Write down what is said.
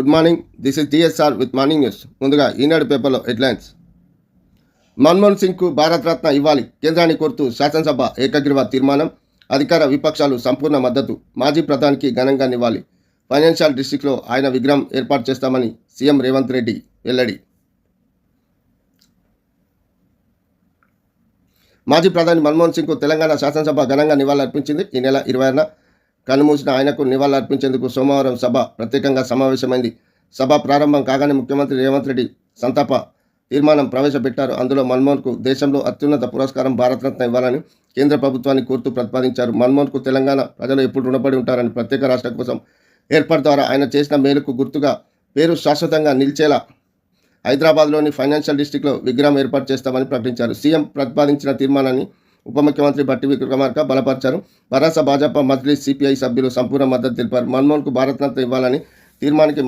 Good morning. This is DSR with morning news. ముందుగా ఈనాడు పేపర్లో headlines. Manmohan సింగ్కు Bharat Ratna ఇవ్వాలి కేంద్రాన్ని కోరుతూ శాసనసభ ఏకగ్రీవ తీర్మానం. అధికార విపక్షాలు సంపూర్ణ మద్దతు. మాజీ ప్రధానికి ఘనంగా నివాళి. ఫైనాన్షియల్ డిస్ట్రిక్ట్లో ఆయన విగ్రహం ఏర్పాటు చేస్తామని సీఎం రేవంత్ రెడ్డి వెల్లడి. మాజీ ప్రధాని మన్మోహన్ సింగ్కు తెలంగాణ శాసనసభ ఘనంగా నివాళులర్పించింది. ఈ నెల 26న కన్నుమూసిన ఆయనకు నివాళులర్పించేందుకు సోమవారం సభ ప్రత్యేకంగా సమావేశమైంది. సభ ప్రారంభం కాగానే ముఖ్యమంత్రి రేవంత్ రెడ్డి సంతాప తీర్మానం ప్రవేశపెట్టారు. అందులో మన్మోహన్కు దేశంలో అత్యున్నత పురస్కారం భారతరత్న ఇవ్వాలని కేంద్ర ప్రభుత్వాన్ని కోరుతూ ప్రతిపాదించారు. మన్మోహన్కు తెలంగాణ ప్రజలు ఎప్పుడు రుణపడి ఉంటారని, ప్రత్యేక రాష్ట్రం కోసం ఏర్పాటు ద్వారా ఆయన చేసిన మేలుకు గుర్తుగా పేరు శాశ్వతంగా నిలిచేలా హైదరాబాద్లోని ఫైనాన్షియల్ డిస్ట్రిక్ట్లో విగ్రహం ఏర్పాటు చేస్తామని ప్రకటించారు. సీఎం ప్రతిపాదించిన తీర్మానాన్ని ఉప ముఖ్యమంత్రి బట్టి విక్రమార్క బలపరిచారు. భరాస భాజపా మజ్లిస్ సిపిఐ సభ్యులు సంపూర్ణ మద్దతు తెలిపారు. మన్మోహన్కు భారతరత్న ఇవ్వాలని తీర్మానానికి